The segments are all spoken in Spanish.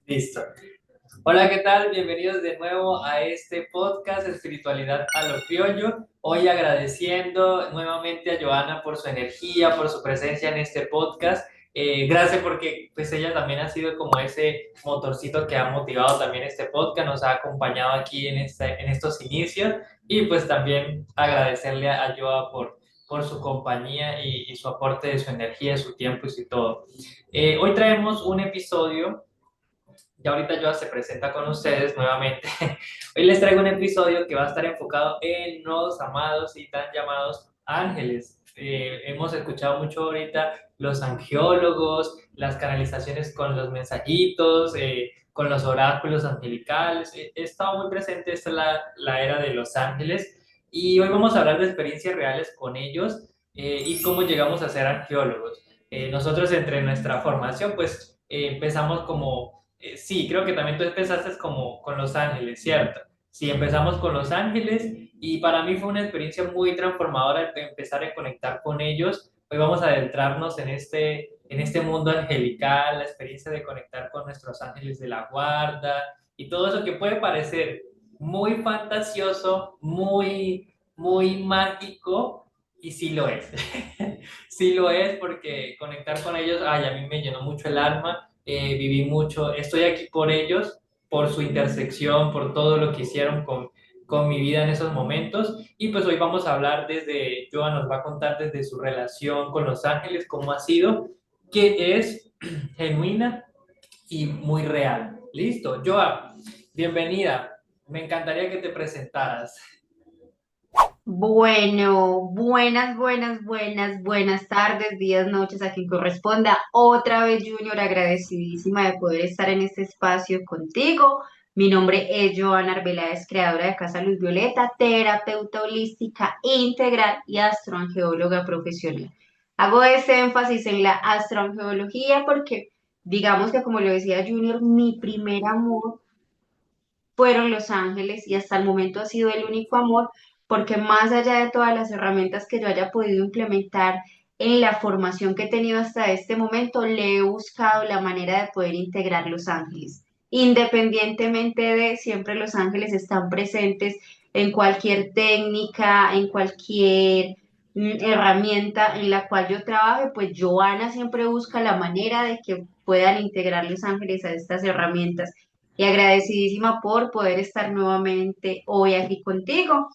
Listo. Hola, ¿qué tal? Bienvenidos de nuevo a este podcast Espiritualidad a lo Criollo. Hoy agradeciendo nuevamente a Joana por su energía, por su presencia en este podcast. Gracias porque pues ella también ha sido como ese motorcito que ha motivado también este podcast, nos ha acompañado aquí en estos inicios y pues también agradecerle a Joa por su compañía y su aporte de su energía, de su tiempo y su todo. Hoy traemos un episodio. Ya ahorita Joa se presenta con ustedes nuevamente. Hoy les traigo un episodio que va a estar enfocado en los amados y tan llamados ángeles. Hemos escuchado mucho ahorita los angiólogos, las canalizaciones con los mensajitos, con los oráculos angelicales. He estado muy presente, esta es la era de los ángeles. Y hoy vamos a hablar de experiencias reales con ellos y cómo llegamos a ser angiólogos. Nosotros entre nuestra formación, pues empezamos como sí, creo que también tú empezaste como con Los Ángeles, ¿cierto? Sí, empezamos con Los Ángeles y para mí fue una experiencia muy transformadora de empezar a conectar con ellos. Hoy vamos a adentrarnos en este mundo angelical, la experiencia de conectar con nuestros ángeles de la guarda y todo eso que puede parecer muy fantasioso, muy mágico y sí lo es. Sí lo es porque conectar con ellos, ay, a mí me llenó mucho el alma, viví mucho, estoy aquí por ellos, por su intersección, por todo lo que hicieron con mi vida en esos momentos. Y pues hoy vamos a hablar desde, Joa nos va a contar desde su relación con los ángeles, cómo ha sido, que es genuina y muy real. Listo, Joa, bienvenida. Me encantaría que te presentaras. Bueno, buenas tardes, días, noches, a quien corresponda. Otra vez, Junior, agradecidísima de poder estar en este espacio contigo. Mi nombre es Joana Arbeláez, creadora de Casa Luz Violeta, terapeuta holística integral y astroangeóloga profesional. Hago ese énfasis en la astroangeología porque, digamos que como lo decía Junior, mi primer amor fueron Los Ángeles y hasta el momento ha sido el único amor, porque más allá de todas las herramientas que yo haya podido implementar en la formación que he tenido hasta este momento, le he buscado la manera de poder integrar Los Ángeles. Independientemente de, siempre Los Ángeles están presentes en cualquier técnica, en cualquier herramienta en la cual yo trabaje, pues Joana siempre busca la manera de que puedan integrar Los Ángeles a estas herramientas y agradecidísima por poder estar nuevamente hoy aquí contigo.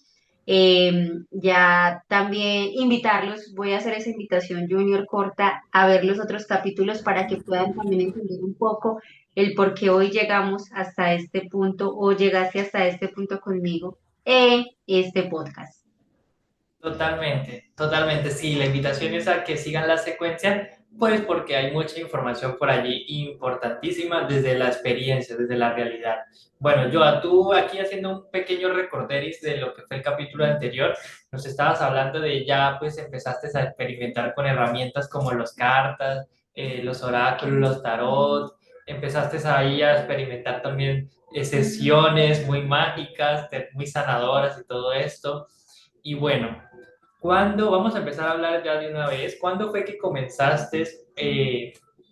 Ya también invitarlos, voy a hacer esa invitación junior corta a ver los otros capítulos para que puedan también entender un poco el por qué hoy llegamos hasta este punto o llegaste hasta este punto conmigo en este podcast. Totalmente, totalmente. Sí, la invitación es a que sigan la secuencia, pues porque hay mucha información por allí importantísima desde la experiencia, desde la realidad. Bueno, Joa, tú aquí haciendo un pequeño recorderis de lo que fue el capítulo anterior, nos estabas hablando de ya pues empezaste a experimentar con herramientas como los cartas, los oráculos, los tarot, empezaste ahí a experimentar también sesiones muy mágicas, muy sanadoras y todo esto. Y bueno, ¿cuándo, vamos a empezar a hablar ya de una vez, cuándo fue que comenzaste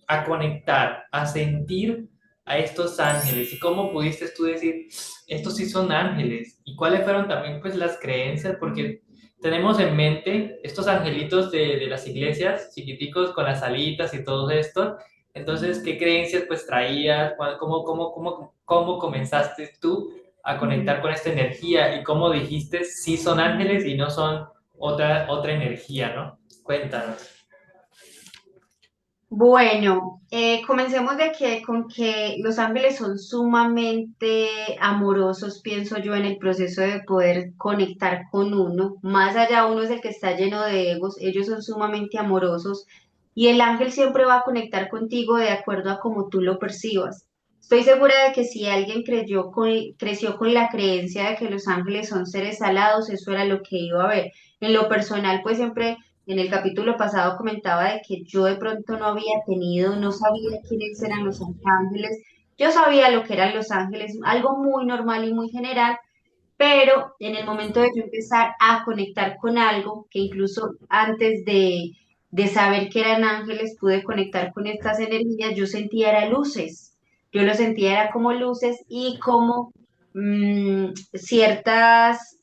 a conectar, a sentir a estos ángeles? ¿Y cómo pudiste tú decir, estos sí son ángeles? ¿Y cuáles fueron también pues las creencias? Porque tenemos en mente estos angelitos de las iglesias, chiquiticos con las alitas y todo esto. Entonces, ¿qué creencias pues traías? ¿Cómo comenzaste tú a conectar con esta energía? ¿Y cómo dijiste, sí son ángeles y no son otra energía, ¿no? Cuéntanos. Bueno, comencemos con que los ángeles son sumamente amorosos, pienso yo, en el proceso de poder conectar con uno. Más allá, uno es el que está lleno de egos, ellos son sumamente amorosos y el ángel siempre va a conectar contigo de acuerdo a cómo tú lo percibas. Estoy segura de que si alguien creció con la creencia de que los ángeles son seres alados, eso era lo que iba a ver. En lo personal, pues siempre en el capítulo pasado comentaba de que yo de pronto no había tenido, no sabía quiénes eran los arcángeles. Yo sabía lo que eran los ángeles, algo muy normal y muy general, pero en el momento de yo empezar a conectar con algo, que incluso antes de saber que eran ángeles, pude conectar con estas energías, yo sentía era luces. yo lo sentía era como luces y como ciertas,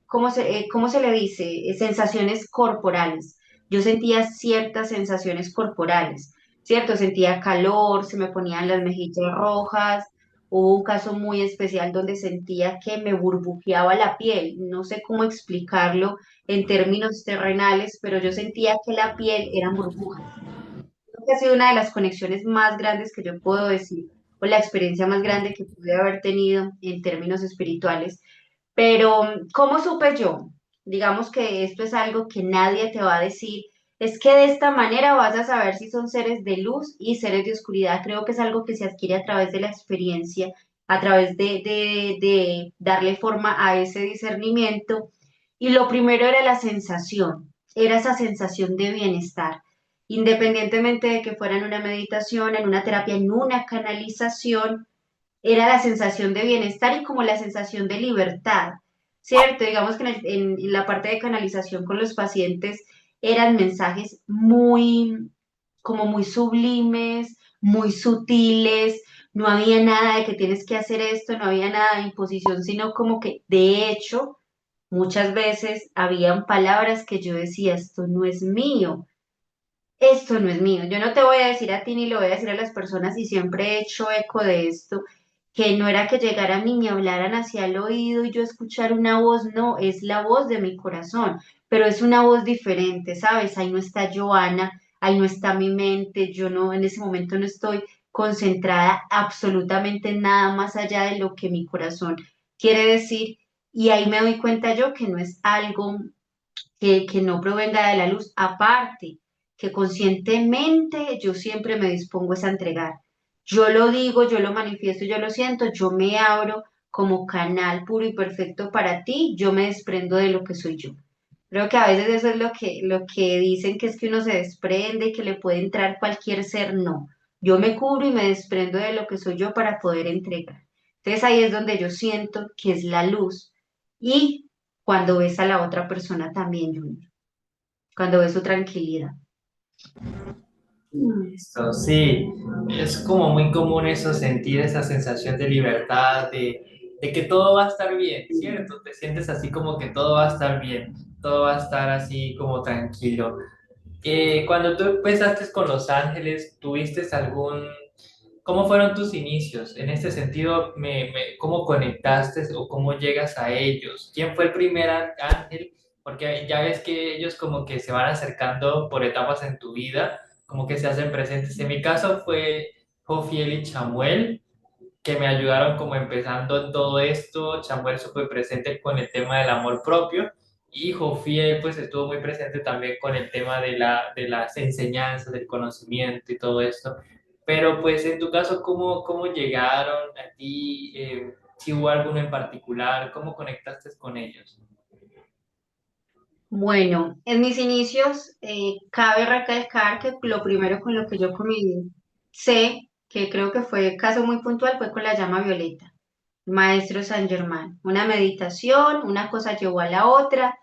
¿cómo se le dice? Sensaciones corporales. Yo sentía ciertas sensaciones corporales, ¿cierto? Sentía calor, se me ponían las mejillas rojas. Hubo un caso muy especial donde sentía que me burbujeaba la piel. No sé cómo explicarlo en términos terrenales, pero yo sentía que la piel eran burbujas. Creo que ha sido una de las conexiones más grandes que yo puedo decir, o la experiencia más grande que pude haber tenido en términos espirituales. Pero, ¿cómo supe yo? Digamos que esto es algo que nadie te va a decir. Es que de esta manera vas a saber si son seres de luz y seres de oscuridad. Creo que es algo que se adquiere a través de la experiencia, a través de darle forma a ese discernimiento. Y lo primero era la sensación, era esa sensación de bienestar. Independientemente de que fuera en una meditación, en una terapia, en una canalización, era la sensación de bienestar y como la sensación de libertad, ¿cierto? Digamos que en la parte de canalización con los pacientes eran mensajes muy, como muy sublimes, muy sutiles, no había nada de que tienes que hacer esto, no había nada de imposición, sino como que de hecho muchas veces habían palabras que yo decía, esto no es mío, esto no es mío. Yo no te voy a decir a ti ni lo voy a decir a las personas y siempre he hecho eco de esto, que no era que llegaran y me hablaran hacia el oído y yo escuchar una voz, no, es la voz de mi corazón, pero es una voz diferente, ¿sabes? Ahí no está Joana, ahí no está mi mente, yo no, en ese momento no estoy concentrada absolutamente en nada más allá de lo que mi corazón quiere decir y ahí me doy cuenta yo que no es algo que no provenga de la luz, aparte que conscientemente yo siempre me dispongo es a entregar. Yo lo digo, yo lo manifiesto, yo lo siento, yo me abro como canal puro y perfecto para ti, yo me desprendo de lo que soy yo. Creo que a veces eso es lo que dicen que es que uno se desprende, que le puede entrar cualquier ser, no. Yo me cubro y me desprendo de lo que soy yo para poder entregar. Entonces ahí es donde yo siento que es la luz. Y cuando ves a la otra persona también, Junior, cuando ves su tranquilidad. Mm. Listo, sí, es como muy común eso, sentir esa sensación de libertad, de que todo va a estar bien, ¿cierto? Te sientes así como que todo va a estar bien, todo va a estar así como tranquilo. Cuando tú empezaste con Los Ángeles, ¿tuviste cómo fueron tus inicios? En este sentido, ¿cómo conectaste o cómo llegas a ellos? ¿Quién fue el primer ángel? Porque ya ves que ellos como que se van acercando por etapas en tu vida, como que se hacen presentes. En mi caso fue Jofiel y Chamuel, que me ayudaron como empezando en todo esto. Chamuel súper presente con el tema del amor propio y Jofiel pues estuvo muy presente también con el tema de las enseñanzas, del conocimiento y todo esto. Pero pues en tu caso, ¿cómo llegaron a ti? Si hubo alguno en particular, ¿cómo conectaste con ellos? Bueno, en mis inicios, cabe recalcar que lo primero con lo que yo comencé, que creo que fue caso muy puntual, fue con la llama violeta, Maestro San Germán. Una meditación, una cosa llevó a la otra.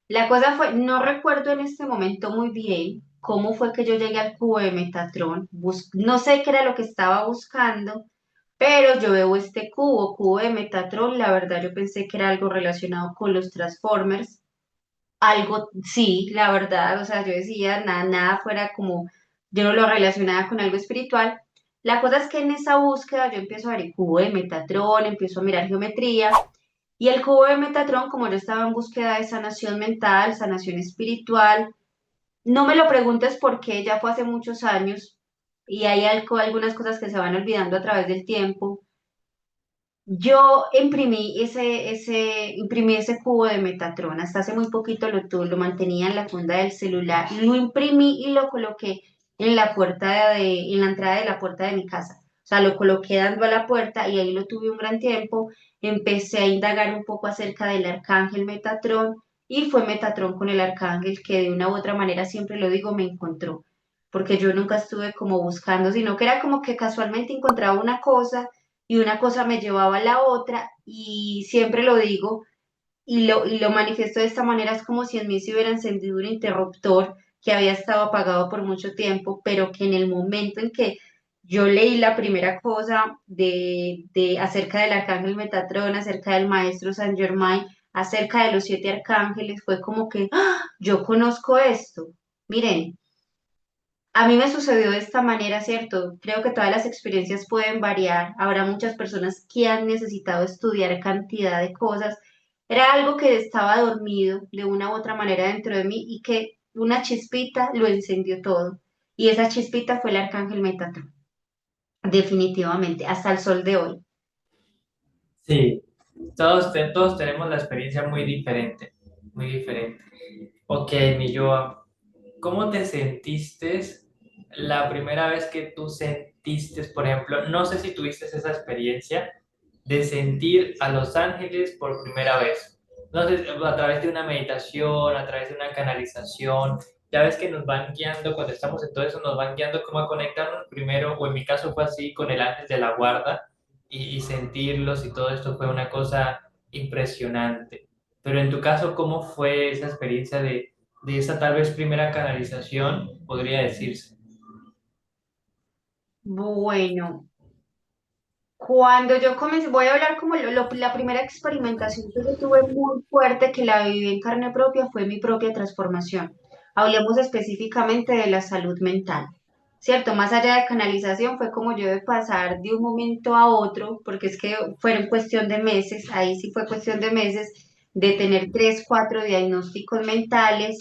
La cosa fue, no recuerdo en este momento muy bien cómo fue que yo llegué al cubo de Metatron. No sé qué era lo que estaba buscando, pero yo veo este cubo de Metatron. La verdad, yo pensé que era algo relacionado con los Transformers. Algo, sí, la verdad, o sea, yo decía, nada, nada fuera como, yo no lo relacionaba con algo espiritual. La cosa es que en esa búsqueda yo empiezo a ver el cubo de Metatron, empiezo a mirar geometría, y el cubo de Metatron, como yo estaba en búsqueda de sanación mental, sanación espiritual, no me lo preguntes por qué, ya fue hace muchos años, y hay algunas cosas que se van olvidando a través del tiempo. Yo imprimí ese cubo de Metatron, hasta hace muy poquito lo mantenía en la funda del celular, lo imprimí y lo coloqué en la en la entrada de la puerta de mi casa. O sea, lo coloqué dando a la puerta y ahí lo tuve un gran tiempo. Empecé a indagar un poco acerca del arcángel Metatron y fue Metatron con el arcángel que de una u otra manera, siempre lo digo, me encontró. Porque yo nunca estuve como buscando, sino que era como que casualmente encontraba una cosa y una cosa me llevaba a la otra y siempre lo digo y lo manifiesto de esta manera, es como si en mí se hubiera encendido un interruptor que había estado apagado por mucho tiempo, pero que en el momento en que yo leí la primera cosa de acerca del arcángel Metatrón, acerca del maestro Saint Germain, acerca de los siete arcángeles, fue como que ¡ah! Yo conozco esto. Miren, a mí me sucedió de esta manera, ¿cierto? Creo que todas las experiencias pueden variar. Habrá muchas personas que han necesitado estudiar cantidad de cosas. Era algo que estaba dormido de una u otra manera dentro de mí y que una chispita lo encendió todo. Y esa chispita fue el arcángel Metatron, definitivamente, hasta el sol de hoy. Sí, todos tenemos la experiencia muy diferente, muy diferente. Ok, mi Joa, ¿cómo te sentiste la primera vez que tú sentiste, por ejemplo, no sé si tuviste esa experiencia de sentir a los ángeles por primera vez? No sé, a través de una meditación, a través de una canalización, ya ves que nos van guiando, cuando estamos en todo eso, nos van guiando cómo a conectarnos primero, o en mi caso fue así, con el ángel de la guarda, y sentirlos y todo esto fue una cosa impresionante. Pero en tu caso, ¿cómo fue esa experiencia de esa tal vez primera canalización, podría decirse? Bueno, cuando yo comencé, voy a hablar como la primera experimentación que yo tuve muy fuerte, que la viví en carne propia, fue mi propia transformación. Hablemos específicamente de la salud mental, ¿cierto? Más allá de canalización, fue como yo de pasar de un momento a otro, porque es que fueron cuestión de meses, ahí sí fue cuestión de meses, de tener tres, cuatro diagnósticos mentales,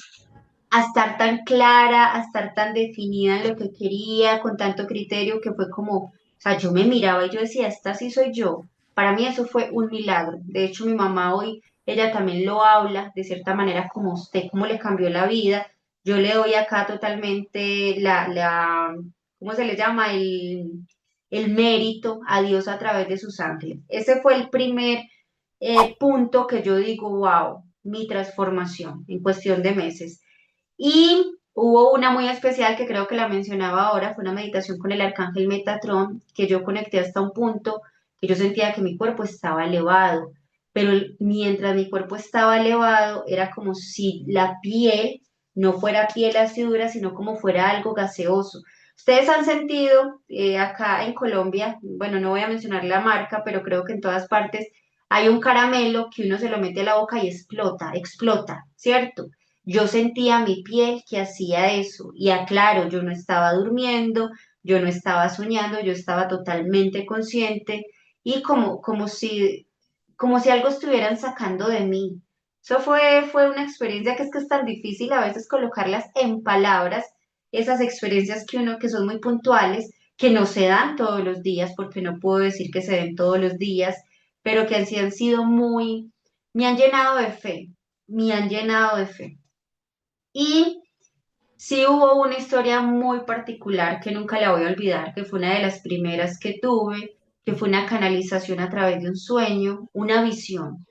a estar tan clara, a estar tan definida en lo que quería, con tanto criterio, que fue como, o sea, yo me miraba y yo decía, esta sí soy yo. Para mí eso fue un milagro. De hecho, mi mamá hoy, ella también lo habla, de cierta manera, como usted, cómo le cambió la vida. Yo le doy acá totalmente ¿cómo se le llama? El mérito a Dios a través de sus ángeles. Ese fue el primer punto que yo digo, wow, mi transformación en cuestión de meses. Y hubo una muy especial que creo que la mencionaba ahora, fue una meditación con el arcángel Metatrón, que yo conecté hasta un punto que yo sentía que mi cuerpo estaba elevado, pero mientras mi cuerpo estaba elevado, era como si la piel no fuera piel así dura, sino como fuera algo gaseoso. Ustedes han sentido acá en Colombia, bueno, no voy a mencionar la marca, pero creo que en todas partes hay un caramelo que uno se lo mete a la boca y explota, explota, ¿cierto? Yo sentía mi piel que hacía eso y aclaro, yo no estaba durmiendo, yo no estaba soñando, yo estaba totalmente consciente y como si algo estuvieran sacando de mí. Eso fue una experiencia que es tan difícil a veces colocarlas en palabras, esas experiencias que uno, que son muy puntuales, que no se dan todos los días, porque no puedo decir que se den todos los días, pero que sí han sido muy, me han llenado de fe, me han llenado de fe. Y sí hubo una historia muy particular que nunca la voy a olvidar, que fue una de las primeras que tuve, que fue una canalización a través de un sueño, una visión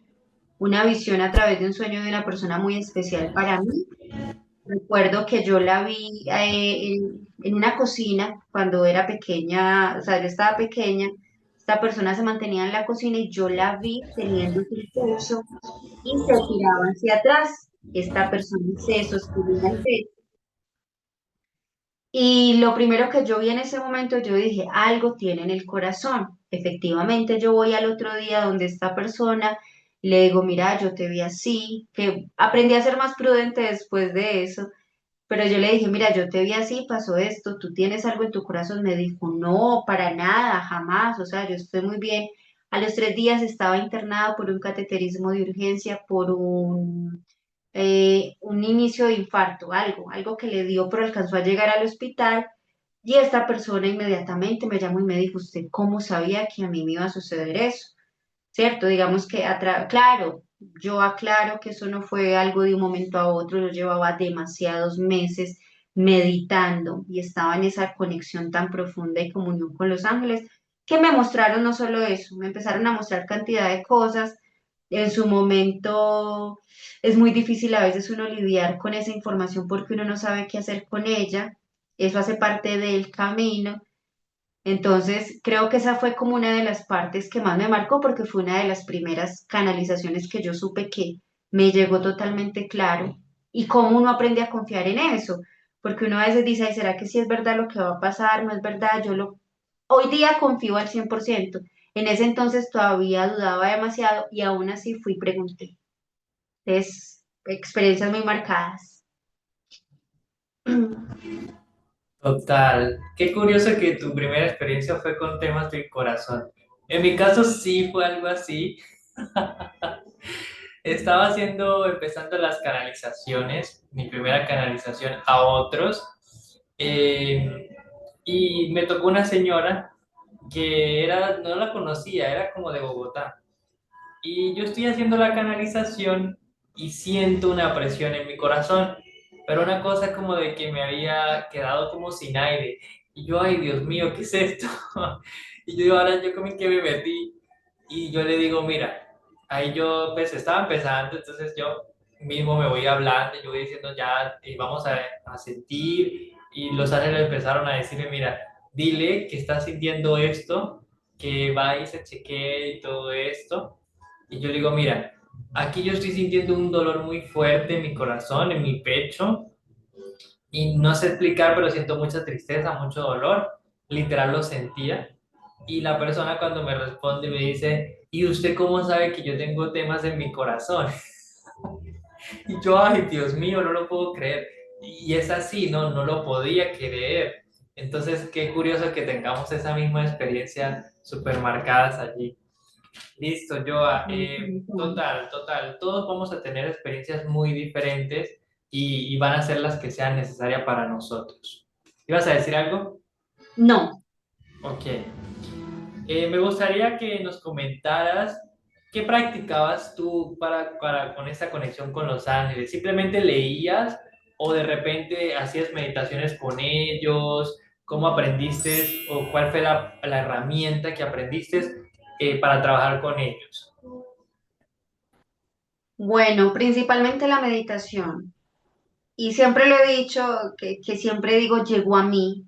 a través de un sueño de una persona muy especial para mí. Recuerdo que yo la vi en una cocina cuando era pequeña, o sea, yo estaba pequeña, esta persona se mantenía en la cocina y yo la vi teniendo su impulso y se tiraba hacia atrás. Esta persona se sostenía al pecho. Y lo primero que yo vi en ese momento, yo dije, algo tiene en el corazón. Efectivamente, yo voy al otro día donde esta persona, le digo, mira, yo te vi así, que aprendí a ser más prudente después de eso, pero yo le dije, mira, yo te vi así, pasó esto, tú tienes algo en tu corazón. Me dijo, no, para nada, jamás, o sea, yo estoy muy bien. A los 3 días estaba internada por un cateterismo de urgencia, por un inicio de infarto, algo que le dio, pero alcanzó a llegar al hospital y esta persona inmediatamente me llamó y me dijo, ¿usted cómo sabía que a mí me iba a suceder eso? ¿Cierto? Digamos que, claro, yo aclaro que eso no fue algo de un momento a otro, yo llevaba demasiados meses meditando y estaba en esa conexión tan profunda y comunión con los ángeles que me mostraron no solo eso, me empezaron a mostrar cantidad de cosas. En su momento es muy difícil a veces uno lidiar con esa información porque uno no sabe qué hacer con ella, eso hace parte del camino. Entonces, creo que esa fue como una de las partes que más me marcó porque fue una de las primeras canalizaciones que yo supe que me llegó totalmente claro y cómo uno aprende a confiar en eso, porque uno a veces dice, ay, ¿será que sí es verdad lo que va a pasar? No es verdad, Hoy día confío al 100%. En ese entonces todavía dudaba demasiado y aún así fui y pregunté. Es experiencias muy marcadas. Total. Qué curioso que tu primera experiencia fue con temas del corazón. En mi caso sí fue algo así. Estaba empezando las canalizaciones, mi primera canalización a otros, y me tocó una señora que no la conocía, era como de Bogotá. Y yo estoy haciendo la canalización y siento una presión en mi corazón, pero una cosa como de que me había quedado como sin aire. Y yo, ay Dios mío, ¿qué es esto? Y yo digo, ahora yo como en qué me metí. Y yo le digo, mira, ahí yo pues estaba empezando, entonces yo mismo me voy hablando, yo voy diciendo ya, vamos a sentir. Y los ángeles empezaron a decirme, mira, dile que estás sintiendo esto, que va y se chequee y todo esto. Y yo le digo, mira, aquí yo estoy sintiendo un dolor muy fuerte en mi corazón, en mi pecho, y no sé explicar, pero siento mucha tristeza, mucho dolor. Literal lo sentía. Y la persona cuando me responde me dice, ¿y usted cómo sabe que yo tengo temas en mi corazón? Y yo, ay, Dios mío, no lo puedo creer. Y es así, no, no lo podía creer. Entonces, qué curioso que tengamos esa misma experiencia súper marcadas allí. Listo, Joa. Total, total. Todos vamos a tener experiencias muy diferentes y van a ser las que sean necesarias para nosotros. ¿Ibas a decir algo? No, Ok. Me gustaría que nos comentaras qué practicabas tú con esta conexión con los ángeles. ¿Simplemente leías o de repente hacías meditaciones con ellos? ¿Cómo aprendiste o cuál fue la herramienta que aprendiste para trabajar con ellos? bueno, principalmente la meditación. Y siempre lo he dicho, que siempre digo, llegó a mí,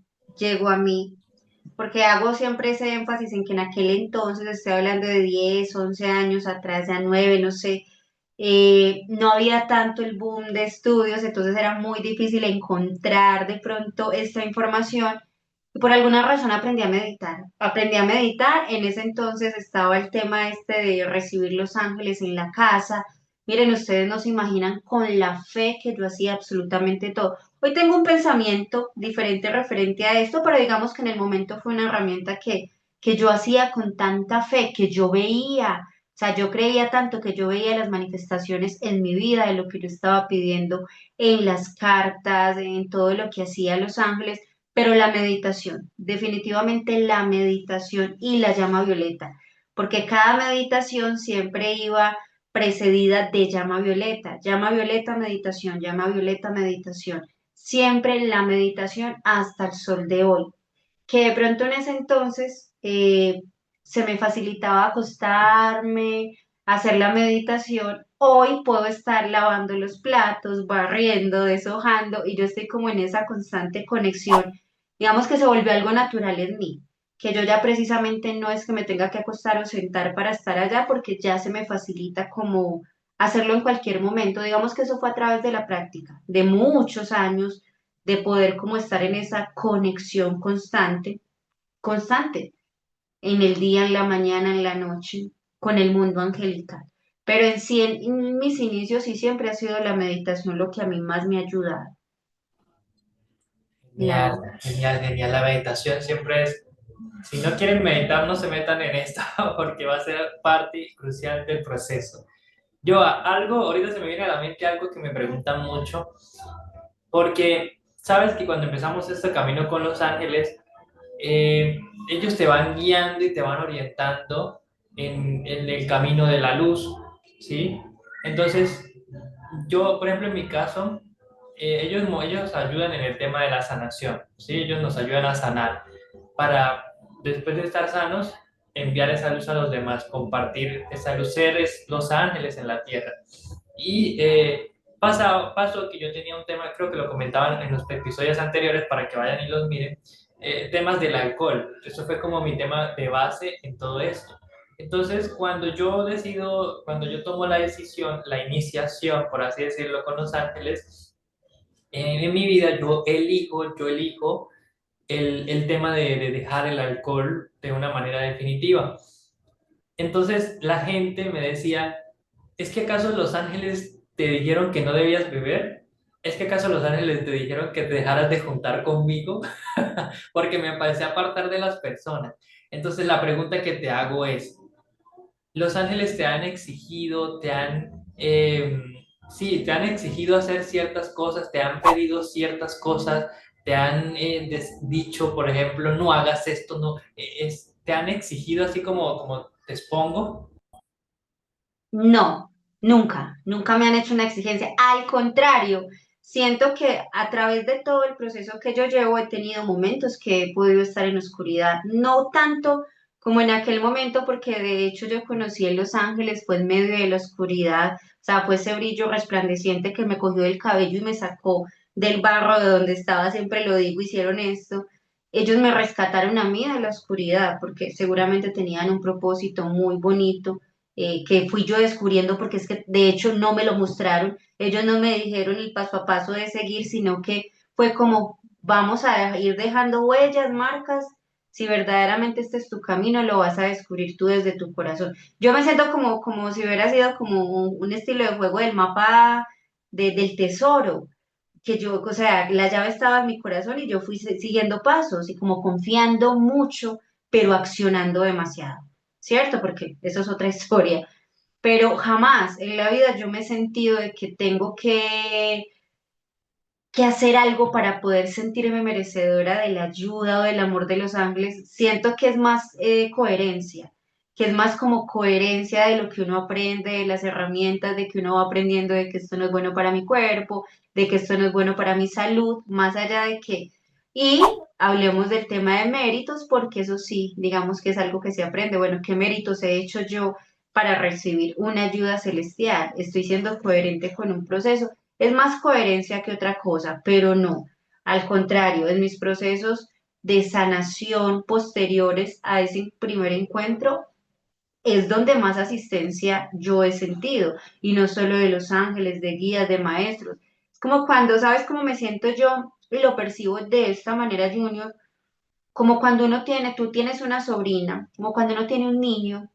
porque hago siempre ese énfasis en que en aquel entonces, estoy hablando de 10 11 años atrás, ya 9 no sé, no había tanto el boom de estudios, entonces era muy difícil encontrar de pronto esta información. Y por alguna razón aprendí a meditar. Aprendí a meditar, en ese entonces estaba el tema este de recibir los ángeles en la casa. Miren, ustedes no se imaginan con la fe que yo hacía absolutamente todo. Hoy tengo un pensamiento diferente referente a esto, pero digamos que en el momento fue una herramienta que yo hacía con tanta fe, que yo veía, o sea, yo creía tanto que yo veía las manifestaciones en mi vida de lo que yo estaba pidiendo en las cartas, en todo lo que hacía Los Ángeles, pero la meditación, definitivamente la meditación y la llama violeta, porque cada meditación siempre iba precedida de llama violeta, meditación, llama violeta, meditación, siempre la meditación hasta el sol de hoy, que de pronto en ese entonces se me facilitaba acostarme, hacer la meditación. Hoy puedo estar lavando los platos, barriendo, deshojando y yo estoy como en esa constante conexión. Digamos que se volvió algo natural en mí, que yo ya precisamente no es que me tenga que acostar o sentar para estar allá porque ya se me facilita como hacerlo en cualquier momento. Digamos que eso fue a través de la práctica, de muchos años de poder como estar en esa conexión constante, constante, en el día, en la mañana, en la noche, con el mundo angelical. Pero en sí, en mis inicios sí siempre ha sido la meditación lo que a mí más me ha ayudado. Genial, genial, genial. La meditación siempre es, si no quieren meditar, no se metan en esto, porque va a ser parte crucial del proceso. Ahorita se me viene a la mente algo que me preguntan mucho, porque sabes que cuando empezamos este camino con los ángeles, eh, ellos te van guiando y te van orientando en el camino de la luz, ¿sí? Entonces, yo, por ejemplo, en mi caso, ellos ayudan en el tema de la sanación, ¿sí? Ellos nos ayudan a sanar para, después de estar sanos, enviar esa luz a los demás, compartir esa luz, seres, los ángeles en la tierra. Y pasó que yo tenía un tema, creo que lo comentaban en los episodios anteriores para que vayan y los miren, temas del alcohol. Eso fue como mi tema de base en todo esto. Entonces, cuando yo tomo la decisión, la iniciación, por así decirlo, con Los Ángeles, en mi vida yo elijo el tema de dejar el alcohol de una manera definitiva. Entonces la gente me decía, ¿es que acaso los ángeles te dijeron que no debías beber? ¿Es que acaso los ángeles te dijeron que te dejaras de juntar conmigo? Porque me empecé a apartar de las personas. Entonces la pregunta que te hago es, ¿los ángeles te han exigido, sí, te han exigido hacer ciertas cosas, te han pedido ciertas cosas, te han dicho, por ejemplo, no hagas esto, no, te han exigido así como te expongo? No, nunca, nunca me han hecho una exigencia. Al contrario, siento que a través de todo el proceso que yo llevo he tenido momentos que he podido estar en oscuridad, no tanto como en aquel momento, porque de hecho yo conocí en Los Ángeles, fue en medio de la oscuridad, o sea, fue ese brillo resplandeciente que me cogió del cabello y me sacó del barro de donde estaba, siempre lo digo, hicieron esto. Ellos me rescataron a mí de la oscuridad, porque seguramente tenían un propósito muy bonito que fui yo descubriendo porque es que de hecho no me lo mostraron, ellos no me dijeron el paso a paso de seguir, sino que fue como vamos a ir dejando huellas, marcas, si verdaderamente este es tu camino, lo vas a descubrir tú desde tu corazón. Yo me siento como si hubiera sido como un estilo de juego del mapa del tesoro, que yo, o sea, la llave estaba en mi corazón y yo fui siguiendo pasos y como confiando mucho, pero accionando demasiado. ¿Cierto? Porque eso es otra historia. Pero jamás en la vida yo me he sentido de que tengo que hacer algo para poder sentirme merecedora de la ayuda o del amor de los ángeles. Siento que es más coherencia, que es más como coherencia de lo que uno aprende, de las herramientas, de que uno va aprendiendo de que esto no es bueno para mi cuerpo, de que esto no es bueno para mi salud, más allá de que... Y hablemos del tema de méritos, porque eso sí, digamos que es algo que se aprende. Bueno, ¿qué méritos he hecho yo para recibir una ayuda celestial? Estoy siendo coherente con un proceso, es más coherencia que otra cosa, pero no. Al contrario, en mis procesos de sanación posteriores a ese primer encuentro es donde más asistencia yo he sentido, y no solo de los ángeles, de guías, de maestros. Es como cuando, ¿sabes cómo me siento yo? Y lo percibo de esta manera, Junior, como cuando uno tiene, tú tienes una sobrina, como cuando uno tiene un niño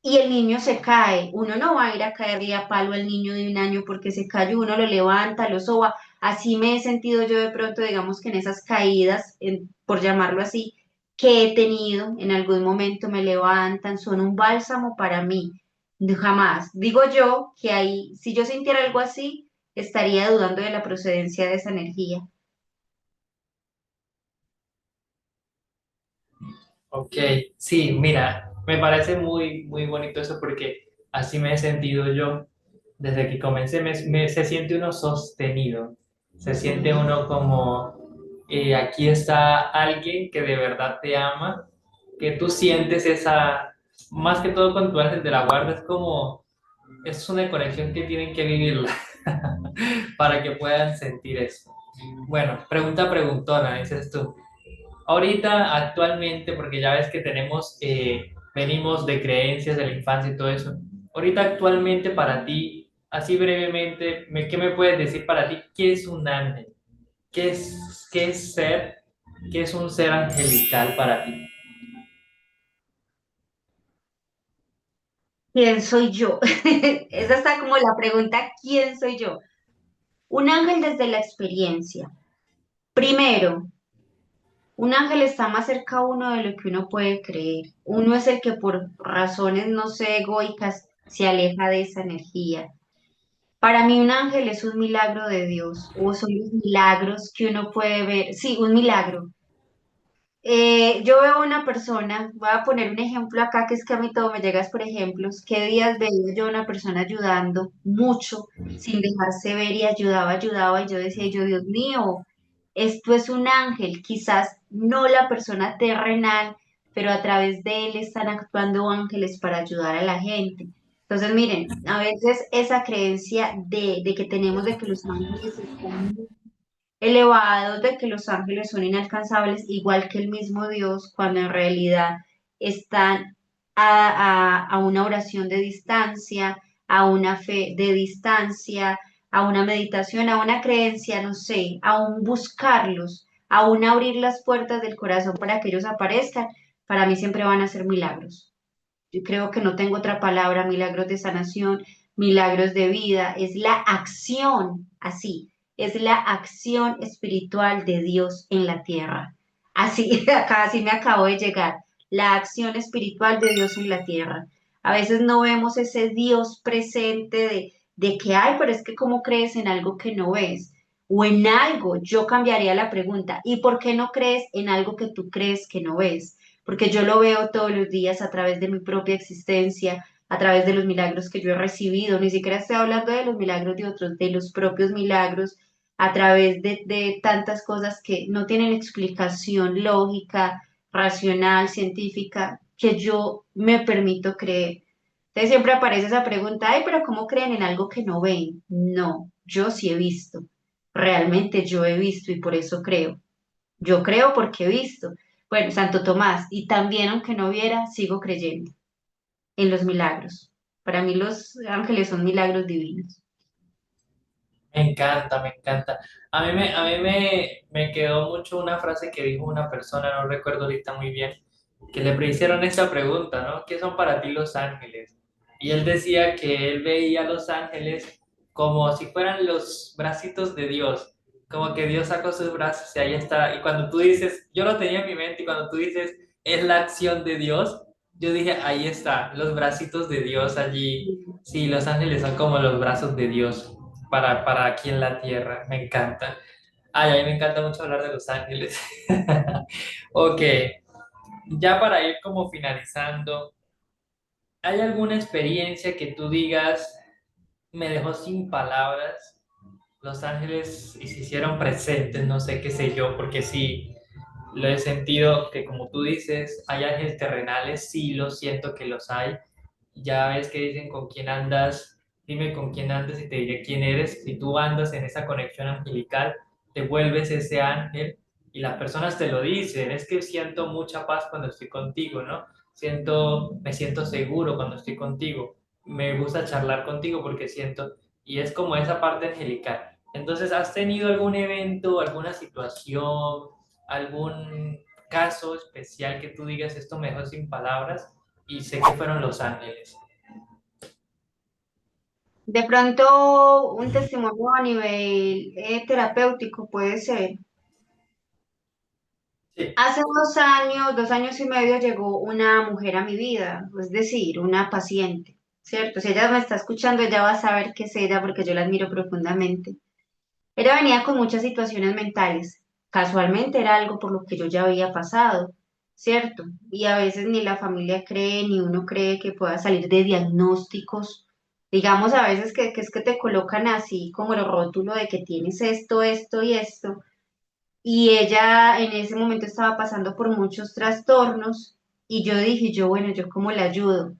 y el niño se cae, uno no va a ir a caerle a palo al niño de 1 año porque se cayó, uno lo levanta, lo soba. Así me he sentido yo de pronto, digamos que en esas caídas, por llamarlo así, que he tenido en algún momento me levantan, son un bálsamo para mí. No, jamás. Digo yo que ahí, si yo sintiera algo así, estaría dudando de la procedencia de esa energía. Ok, sí, mira, me parece muy bonito eso porque así me he sentido yo desde que comencé. Se siente uno sostenido, se siente uno como aquí está alguien que de verdad te ama, que tú sientes esa, más que todo con tu ángel de la guarda, es una conexión que tienen que vivirla para que puedan sentir eso. Bueno, preguntona, dices tú. Ahorita, actualmente, porque ya ves que venimos de creencias de la infancia y todo eso. Ahorita, actualmente, para ti, así brevemente, ¿qué me puedes decir para ti? ¿Qué es un ángel? Qué es ser? ¿Qué es un ser angelical para ti? ¿Quién soy yo? Esa está como la pregunta, ¿quién soy yo? Un ángel desde la experiencia. Primero, un ángel está más cerca a uno de lo que uno puede creer. Uno es el que por razones, no sé, egoicas, se aleja de esa energía. Para mí un ángel es un milagro de Dios, o son los milagros que uno puede ver. Sí, un milagro. Yo veo una persona, voy a poner un ejemplo acá, que es que a mí todo me llega es por ejemplos. ¿Qué días veía yo a una persona ayudando mucho, sin dejarse ver y ayudaba, y yo decía, yo, Dios mío, esto es un ángel, quizás no la persona terrenal, pero a través de él están actuando ángeles para ayudar a la gente. Entonces, miren, a veces esa creencia de que tenemos de que los ángeles están elevados, de que los ángeles son inalcanzables, igual que el mismo Dios, cuando en realidad están a una oración de distancia, a una fe de distancia, a una meditación, a una creencia, no sé, a un buscarlos, aún abrir las puertas del corazón para que ellos aparezcan, para mí siempre van a ser milagros. Yo creo que no tengo otra palabra, milagros de sanación, milagros de vida, es la acción, así, es la acción espiritual de Dios en la tierra. Así, acá así me acabo de llegar, la acción espiritual de Dios en la tierra. A veces no vemos ese Dios presente de que hay, pero es que ¿cómo crees en algo que no ves? O en algo, yo cambiaría la pregunta, ¿y por qué no crees en algo que tú crees que no ves? Porque yo lo veo todos los días a través de mi propia existencia, a través de los milagros que yo he recibido, ni siquiera estoy hablando de los milagros de otros, de los propios milagros, a través de tantas cosas que no tienen explicación lógica, racional, científica, que yo me permito creer. Entonces siempre aparece esa pregunta, ay, pero ¿cómo creen en algo que no ven? No, yo sí he visto, realmente yo he visto y por eso creo. Yo creo porque he visto. Bueno, Santo Tomás, y también aunque no viera, sigo creyendo en los milagros. Para mí los ángeles son milagros divinos. Me encanta, me encanta. A mí me quedó mucho una frase que dijo una persona, no recuerdo ahorita muy bien, que le hicieron esta pregunta, ¿no? ¿Qué son para ti los ángeles? Y él decía que él veía a los ángeles como si fueran los bracitos de Dios, como que Dios sacó sus brazos y ahí está. Y cuando tú dices, yo lo tenía en mi mente, y cuando tú dices, es la acción de Dios, yo dije, ahí está, los bracitos de Dios allí. Sí, los ángeles son como los brazos de Dios para aquí en la tierra. Me encanta. Ay, a mí me encanta mucho hablar de Los Ángeles. Ok, ya para ir como finalizando, ¿hay alguna experiencia que tú digas me dejó sin palabras? Los Ángeles y se hicieron presentes, no sé qué sé yo, porque sí, lo he sentido que como tú dices, hay ángeles terrenales, sí lo siento que los hay. Ya ves que dicen con quién andas, dime con quién andas y te diré quién eres. Si tú andas en esa conexión angelical, te vuelves ese ángel y las personas te lo dicen, es que siento mucha paz cuando estoy contigo, ¿no? Me siento seguro cuando estoy contigo. Me gusta charlar contigo porque siento, y es como esa parte angelical. Entonces, ¿has tenido algún evento, alguna situación, algún caso especial que tú digas esto me dejó sin palabras? Y sé que fueron Los Ángeles. De pronto, un testimonio a nivel terapéutico puede ser. Sí. Hace 2 años y medio llegó una mujer a mi vida, es decir, una paciente, ¿cierto? Si ella me está escuchando, ella va a saber qué es ella porque yo la admiro profundamente. Ella venía con muchas situaciones mentales. Casualmente era algo por lo que yo ya había pasado, ¿cierto? Y a veces ni la familia cree, ni uno cree que pueda salir de diagnósticos. Digamos a veces que es que te colocan así como el rótulo de que tienes esto, esto y esto. Y ella en ese momento estaba pasando por muchos trastornos y yo dije, yo, bueno, ¿yo cómo la ayudo?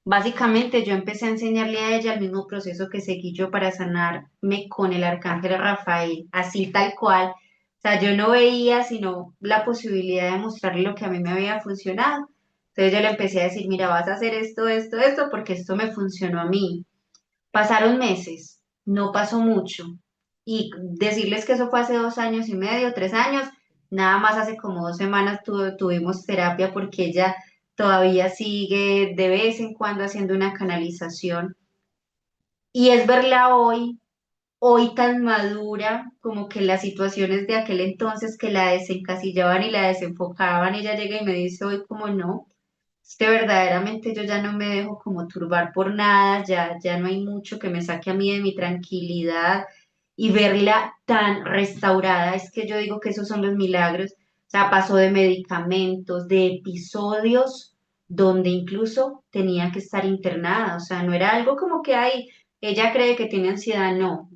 Básicamente yo empecé a enseñarle a ella el mismo proceso que seguí yo para sanarme con el arcángel Rafael, así tal cual. O sea, yo no veía sino la posibilidad de mostrarle lo que a mí me había funcionado. Entonces yo le empecé a decir, mira, vas a hacer esto, esto, esto, porque esto me funcionó a mí. Pasaron meses, no pasó mucho. Y decirles que eso fue hace 2 años y medio, 3 años, nada más hace como 2 semanas tuvimos terapia porque ella todavía sigue de vez en cuando haciendo una canalización. Y es verla hoy tan madura, como que las situaciones de aquel entonces que la desencasillaban y la desenfocaban, ella llega y me dice hoy como no. Es que verdaderamente yo ya no me dejo como turbar por nada, ya no hay mucho que me saque a mí de mi tranquilidad y verla tan restaurada, es que yo digo que esos son los milagros. O sea, pasó de medicamentos, de episodios donde incluso tenía que estar internada, o sea, no era algo como que hay, ella cree que tiene ansiedad, no.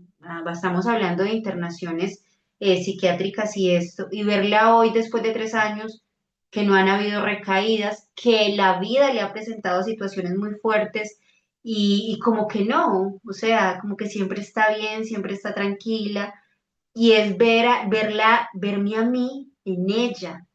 Estamos hablando de internaciones psiquiátricas y esto, y verla hoy después de 3 años que no han habido recaídas, que la vida le ha presentado situaciones muy fuertes y como que no, o sea, como que siempre está bien, siempre está tranquila y es verme a mí en ella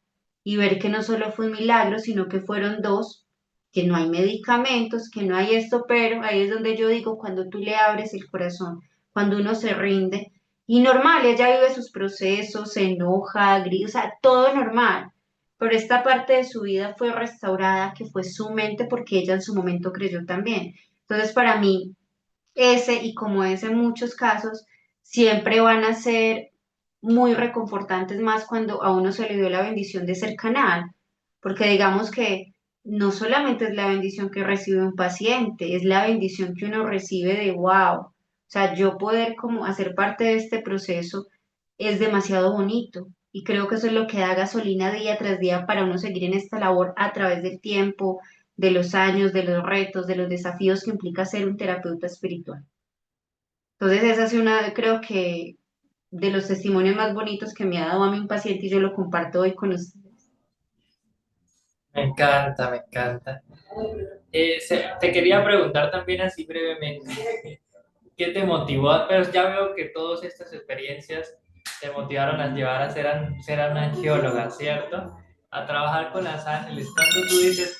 y ver que no solo fue un milagro, sino que fueron dos, que no hay medicamentos, que no hay esto, pero ahí es donde yo digo, cuando tú le abres el corazón, cuando uno se rinde, Y normal, ella vive sus procesos, se enoja, grita, o sea, todo normal. Pero esta parte de su vida fue restaurada, que fue su mente, porque ella en su momento creyó también. Entonces, para mí, ese y como es en muchos casos, siempre van a ser muy reconfortantes más cuando a uno se le dio la bendición de ser canal, porque digamos que no solamente es la bendición que recibe un paciente, es la bendición que uno recibe de wow, o sea, yo poder como hacer parte de este proceso es demasiado bonito. Y creo que eso es lo que da gasolina día tras día para uno seguir en esta labor a través del tiempo, de los años, de los retos, de los desafíos que implica ser un terapeuta espiritual. Entonces, esa es una, creo que, de los testimonios más bonitos que me ha dado a mí un paciente y yo lo comparto hoy con ustedes. Me encanta, me encanta. Te quería preguntar también así brevemente, ¿qué te motivó? Pero ya veo que todas estas experiencias te motivaron a llevar a ser una angióloga, ¿cierto? A trabajar con las ángeles. Cuando tú dices,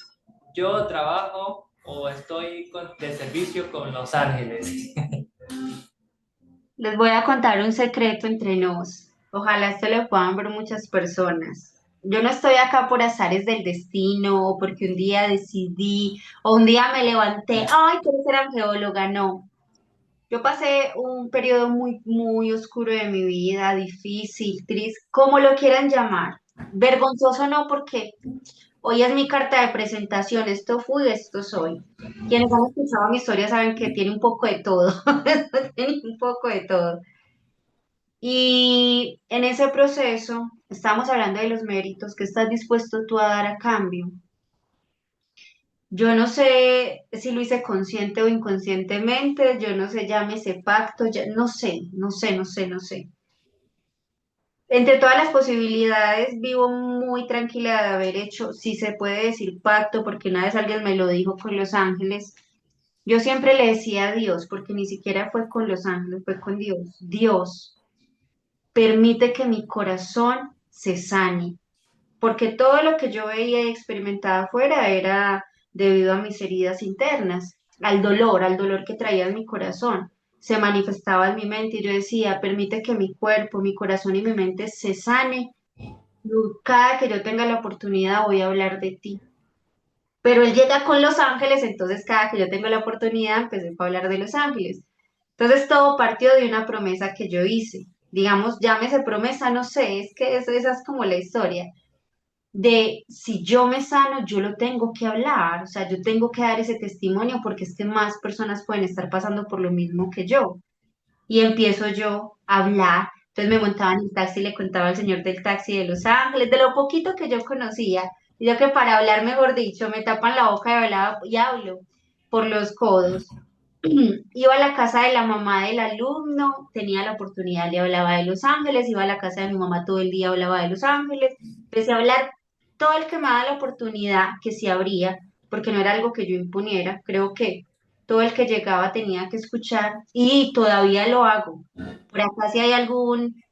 yo trabajo o estoy de servicio con los ángeles. Les voy a contar un secreto entre nos. Ojalá esto lo puedan ver muchas personas. Yo no estoy acá por azares del destino o porque un día decidí o un día me levanté, ay, quiero ser arqueóloga. No. Yo pasé un periodo muy, muy oscuro de mi vida, difícil, triste, como lo quieran llamar. Vergonzoso no, porque hoy es mi carta de presentación, esto fui, esto soy. Quienes han escuchado mi historia saben que tiene un poco de todo, tiene un poco de todo. Y en ese proceso, estamos hablando de los méritos que estás dispuesto tú a dar a cambio. Yo no sé si lo hice consciente o inconscientemente, yo no sé, llámese pacto, no sé, no sé, no sé, no sé. Entre todas las posibilidades, vivo muy tranquila de haber hecho, si se puede decir pacto, porque una vez alguien me lo dijo con Los Ángeles. Yo siempre le decía a Dios, porque ni siquiera fue con Los Ángeles, fue con Dios. Dios, permite que mi corazón se sane, porque todo lo que yo veía y experimentaba afuera era debido a mis heridas internas, al dolor que traía en mi corazón. Se manifestaba en mi mente y yo decía, permite que mi cuerpo, mi corazón y mi mente se sane. Cada que yo tenga la oportunidad voy a hablar de ti. Pero él llega con Los Ángeles, entonces cada que yo tengo la oportunidad empecé a hablar de Los Ángeles. Entonces todo partió de una promesa que yo hice. Digamos, llámese promesa, no sé, es que esa es como la historia de si yo me sano, yo lo tengo que hablar, o sea, yo tengo que dar ese testimonio porque es que más personas pueden estar pasando por lo mismo que yo. Y empiezo yo a hablar, entonces me montaba en el taxi y le contaba al señor del taxi de Los Ángeles, de lo poquito que yo conocía, y yo que para hablar, mejor dicho, me tapan la boca y, hablaba, y hablo por los codos. Iba a la casa de la mamá del alumno, tenía la oportunidad, le hablaba de Los Ángeles, iba a la casa de mi mamá todo el día, hablaba de Los Ángeles, empecé a hablar todo el que me daba la oportunidad, que sí habría, porque no era algo que yo imponiera, creo que todo el que llegaba tenía que escuchar y todavía lo hago. Por acá si hay algún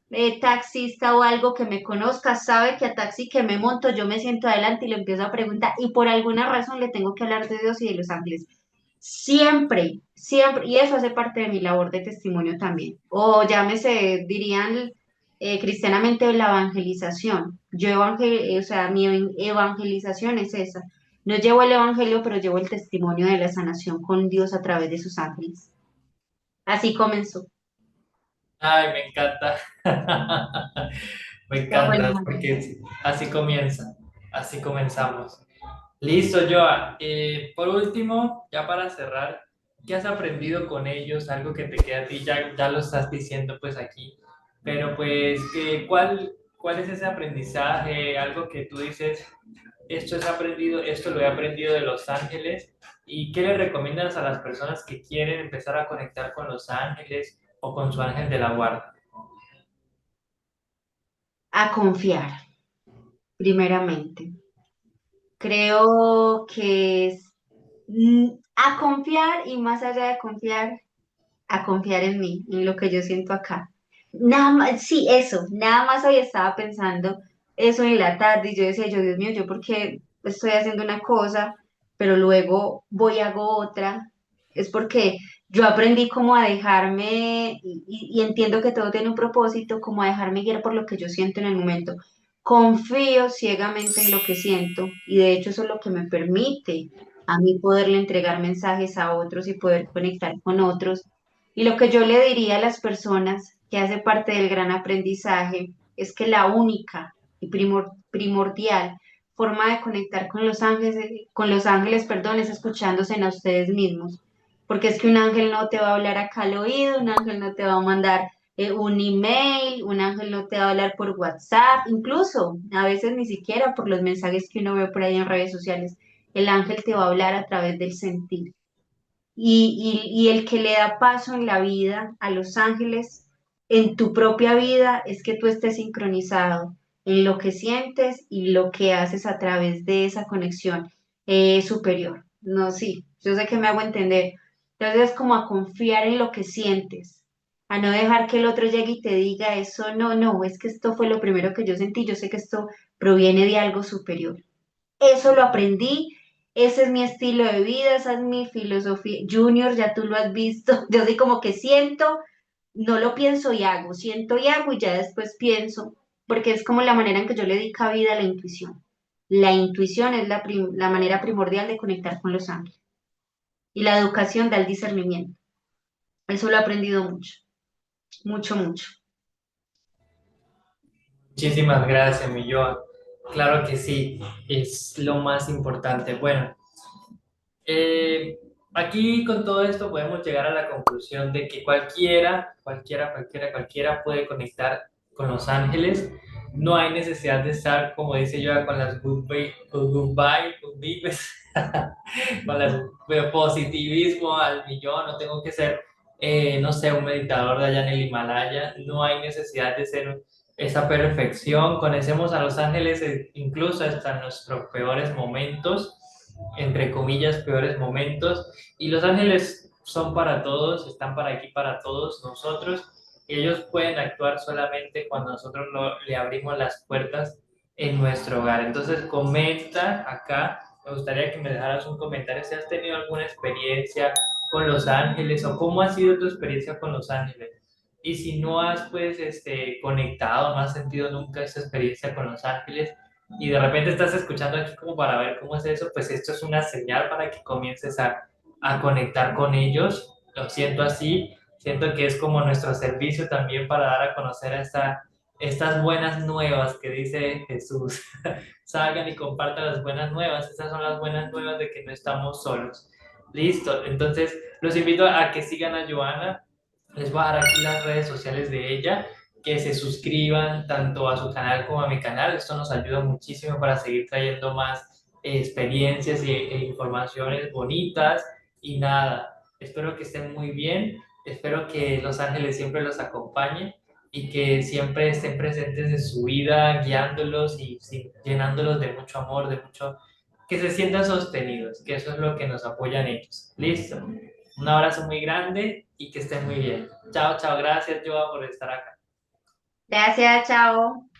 taxista o algo que me conozca, sabe que a taxi que me monto yo me siento adelante y le empiezo a preguntar y por alguna razón le tengo que hablar de Dios y de Los Ángeles. Siempre, siempre, y eso hace parte de mi labor de testimonio también. O llámese, dirían cristianamente, la evangelización. O sea, mi evangelización es esa. No llevo el evangelio, pero llevo el testimonio de la sanación con Dios a través de sus ángeles. Así comenzó. Ay, me encanta. Me Pero bueno, encanta, porque así comienza, así comenzamos. Listo, Joa. Por último, ya para cerrar, ¿qué has aprendido con ellos? Algo que te queda a ti, ya lo estás diciendo pues aquí, pero pues, ¿cuál es ese aprendizaje? Algo que tú dices, esto es aprendido, esto lo he aprendido de Los Ángeles, ¿y qué le recomiendas a las personas que quieren empezar a conectar con Los Ángeles o con su ángel de la guarda? a confiar, primeramente. Creo que es a confiar y más allá de confiar, a confiar en mí, en lo que yo siento acá. Nada más, sí, eso, nada más hoy estaba pensando eso en la tarde y yo decía, yo, Dios mío, yo porque estoy haciendo una cosa, pero luego voy y hago otra. es porque yo aprendí como a dejarme, y entiendo que todo tiene un propósito, como a dejarme guiar por lo que yo siento en el momento. Confío ciegamente en lo que siento y de hecho eso es lo que me permite a mí poderle entregar mensajes a otros y poder conectar con otros. Y lo que yo le diría a las personas que hace parte del gran aprendizaje es que la única y primordial forma de conectar con los ángeles, perdón, es escuchándose a ustedes mismos. Porque es que un ángel no te va a hablar acá al oído, un ángel no te va a mandar un email, un ángel no te va a hablar por WhatsApp, incluso a veces ni siquiera por los mensajes que uno ve por ahí en redes sociales. El ángel te va a hablar a través del sentir. Y el que le da paso en la vida a los ángeles, en tu propia vida, es que tú estés sincronizado en lo que sientes y lo que haces a través de esa conexión superior. No, sí, yo sé que me hago entender. Entonces es como a confiar en lo que sientes, a no dejar que el otro llegue y te diga eso, no, no, es que esto fue lo primero que yo sentí, yo sé que esto proviene de algo superior. Eso lo aprendí, ese es mi estilo de vida, esa es mi filosofía. Junior, ya tú lo has visto, yo soy como que siento, no lo pienso y hago, siento y hago y ya después pienso, porque es como la manera en que yo le di cabida a la intuición. La intuición es la manera primordial de conectar con los ángeles y la educación da el discernimiento. Eso lo he aprendido mucho, mucho, mucho. Muchísimas gracias, mi Joan. Claro que sí, es lo más importante. Bueno, Eh, aquí con todo esto podemos llegar a la conclusión de que cualquiera puede conectar con los ángeles. No hay necesidad de estar, como dice yo, con las good vibes, con las positivismo al millón. No tengo que ser, no sé, un meditador de allá en el Himalaya. No hay necesidad de ser esa perfección. Conocemos a los ángeles incluso hasta en nuestros peores momentos, entre comillas, peores momentos. Y los ángeles son para todos, están para aquí para todos nosotros. Ellos pueden actuar solamente cuando nosotros le abrimos las puertas en nuestro hogar. Entonces, comenta acá, me gustaría que me dejaras un comentario si has tenido alguna experiencia con los ángeles o cómo ha sido tu experiencia con los ángeles. Y si no has pues conectado, no has sentido nunca esa experiencia con los ángeles, y de repente estás escuchando aquí como para ver cómo es eso, pues esto es una señal para que comiences a conectar con ellos. Lo siento así, siento que es como nuestro servicio también para dar a conocer estas buenas nuevas que dice Jesús. Salgan y compartan las buenas nuevas. Estas son las buenas nuevas de que no estamos solos. Listo, entonces los invito a que sigan a Joana. Les voy a dar aquí las redes sociales de ella, que se suscriban tanto a su canal como a mi canal. Esto nos ayuda muchísimo para seguir trayendo más experiencias e informaciones bonitas. Y nada, espero que estén muy bien, espero que los ángeles siempre los acompañen y que siempre estén presentes en su vida, guiándolos y sí, llenándolos de mucho amor, de mucho, que se sientan sostenidos, que eso es lo que nos apoyan ellos. Listo. Un abrazo muy grande y que estén muy bien. Chao, chao. Gracias, Joa, por estar acá. Gracias, chao.